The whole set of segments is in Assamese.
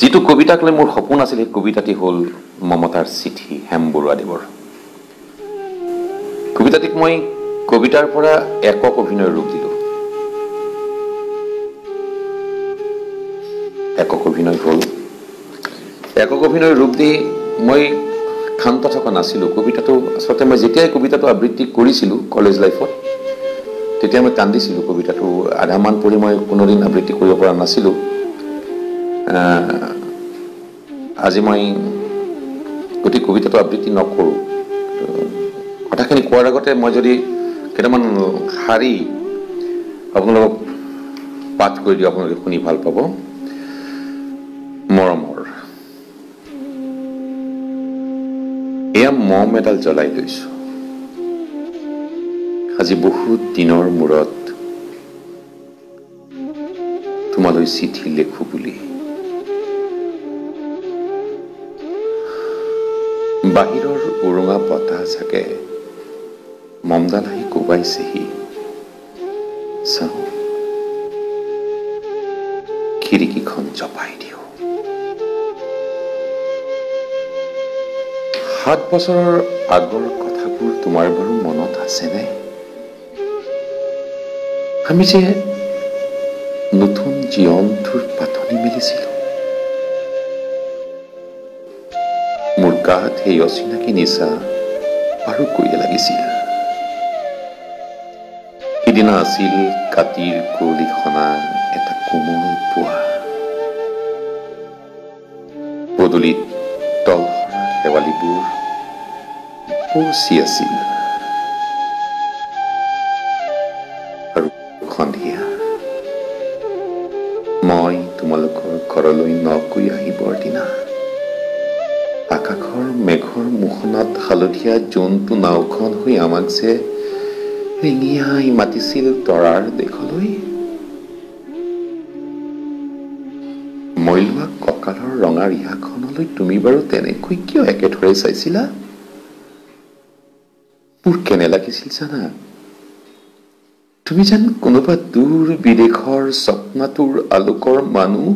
যিটো কবিতাক লৈ মোৰ সপোন আছিল সেই কবিতাটি হ'ল মমতাৰ চিঠি হেম বৰুৱাদেৱৰ। কবিতাটিক মই কবিতাৰ পৰা একক অভিনয়ৰ ৰূপ দিলোঁ। একক অভিনয় হ'ল একক অভিনয়ৰ ৰূপ দি মই ক্ষান্ত থকা নাছিলোঁ। কবিতাটো আচলতে মই যেতিয়াই কবিতাটো আবৃত্তি কৰিছিলোঁ কলেজ লাইফত তেতিয়া মই কান্দিছিলোঁ। কবিতাটো আধামান পঢ়ি মই কোনোদিন আবৃত্তি কৰিব পৰা নাছিলোঁ। আজি মই গোটেই কবিতাটো আবৃত্তি নকৰোঁ। কথাখিনি কোৱাৰ আগতে মই যদি কেইটামান শাৰী আপোনালোকক পাঠ কৰি দিওঁ, আপোনালোকে শুনি ভাল পাব। মৰমৰ এয়া মম এডাল জ্বলাই লৈছোঁ, আজি বহুত দিনৰ মূৰত তোমালৈ চিঠি লেখো বুলি। বাহিৰৰ উৰুঙা বতাহ চাগে মমডাল আহি কোবাইছেহি। চাওঁ খিৰিকীখন জপাই দিওঁ। 7 বছৰৰ আগৰ কথাবোৰ তোমাৰ বাৰু মনত আছেনে? আমি যে নতুন জীৱনটোৰ পাতনি মেলিছিলোঁ। মোৰ গাত সেই অচিনাকি নিচা আৰু কৈয়ে লাগিছিল। সিদিনা আছিল কাতিৰ কুঁৱলী সনা এটা কোমল পুৱা। পদূলিত তলসৰা শেৱালিবোৰ উপচি আছিল আৰু সন্ধিয়া মই তোমালোকৰ ঘৰলৈ নকৈ আহিবৰ দিনা আকাশৰ মেঘৰ মোহনাত হালধীয়া জোনটো নাওখন হৈ আমাক যে ৰিঙিয়াই মাতিছিল তৰাৰ দেশলৈ। মই লোৱা কঁকালৰ ৰঙা ৰিহাখনলৈ তুমি বাৰু তেনেকৈ কিয় একেথৰে চাইছিলা? মোৰ কেনে লাগিছিল জানা? তুমি যেন কোনোবা দূৰ বিদেশৰ স্বপ্নাতুৰ আলোকৰ মানুহ,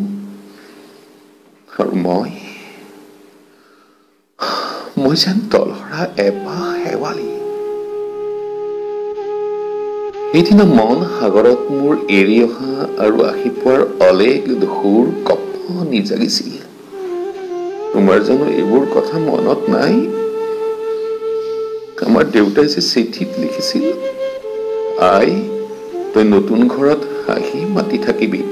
আৰু মই যেন তলসৰা এপাহ শেৱালি। সেইদিনা মন সাগৰত মোৰ এৰি অহা আৰু আহি পোৱাৰ অলেখ ঢৌৰ কঁপনি জাগিছিল। তোমাৰ জানো এইবোৰ কথা মনত নাই? আমাৰ দেউতাই যে চিঠিত লিখিছিল, আই তই নতুন ঘৰত হাঁহি মাতি থাকিবি।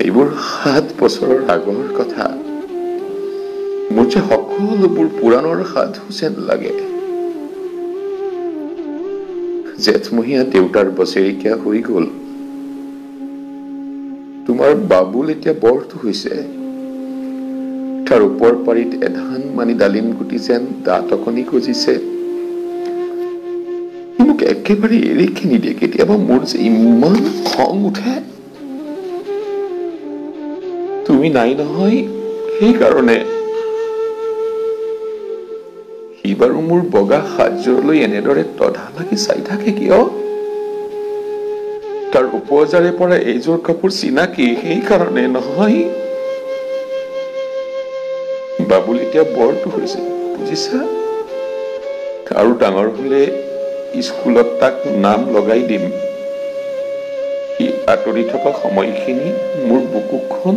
এইবোৰ 7 বছৰৰ আগৰ কথা। মোৰ যে সকলোবোৰ পুৰাণৰ সাধু যেন লাগে। জেঠমহীয়া দেউতাৰ বছেৰেকীয়া হৈ গল। তোমাৰ বাবুল এতিয়া বৰটো হৈছে। তাৰ ওপৰ পাৰিত এধান মানি ডালিম গুটি যেন দাঁত অকণি গজিছে। মোক একেবাৰে এৰিকে নিদিয়ে। কেতিয়াবা মোৰ যে ইমান খং উঠে। তুমি নাই নহয় সেইকাৰণে। সি বাৰু মোৰ বগা সাজযোৰলৈ এনেদৰে তধা লাগি চাই থাকে কিয়? তাৰ উপজাৰে পৰা এইযোৰ কাপোৰ চিনাকি সেইকাৰণে নহয়। বাবুল এতিয়া বৰটো হৈছে, বুজিছা? আৰু ডাঙৰ হলে স্কুলত তাক নাম লগাই দিম। সি আঁতৰি থকা সময়খিনি মোৰ বুকুখন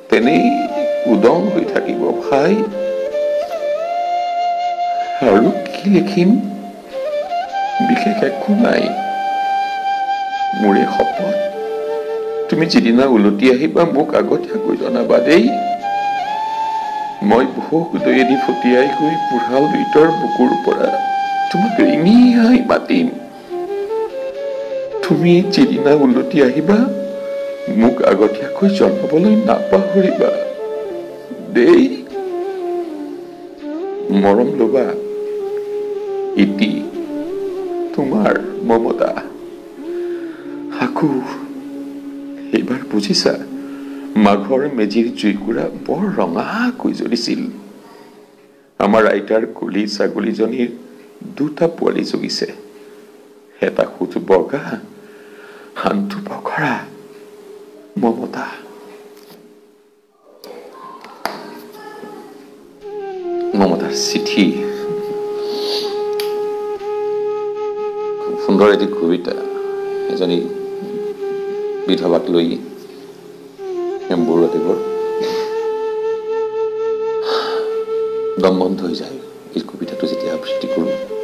তেনেই উদং হৈ থাকিব ভাই। আৰু কি লিখিম? বিশেষ একো নাই। মোৰে শপত, তুমি যিদিনা উলটি আহিবা মোক আগতীয়াকৈ জনাবা দেই। মই ভোক দৈয়েদি ফটিয়াই গৈ বুঢ়াল লুইতৰ বুকুৰ পৰা তোমাক ৰিঙিয়াই মাতিম। তুমি যিদিনা উলটি আহিবা মোক আগতীয়াকৈ জনাবলৈ নাপাহৰিবা দেই। মৰম লবা। ইতি তোমাৰ মমতা। আকৌ এইবাৰ বুজিছা, মাঘৰ মেজিৰ জুইকুৰা বৰ ৰঙাকৈ জ্বলিছিল। আমাৰ আইতাৰ কুলি ছাগলীজনীৰ 2টা পোৱালি জগিছে। এটা সুত বগা, আনটো বগৰা। মমতা চিঠি খুব সুন্দৰ এটি কবিতা এজনী বিধৱাক লৈ বৰুৱাদেৱৰ দম বন্ধ হৈ যায় এই কবিতাটো যেতিয়া আবৃত্তি কৰোঁ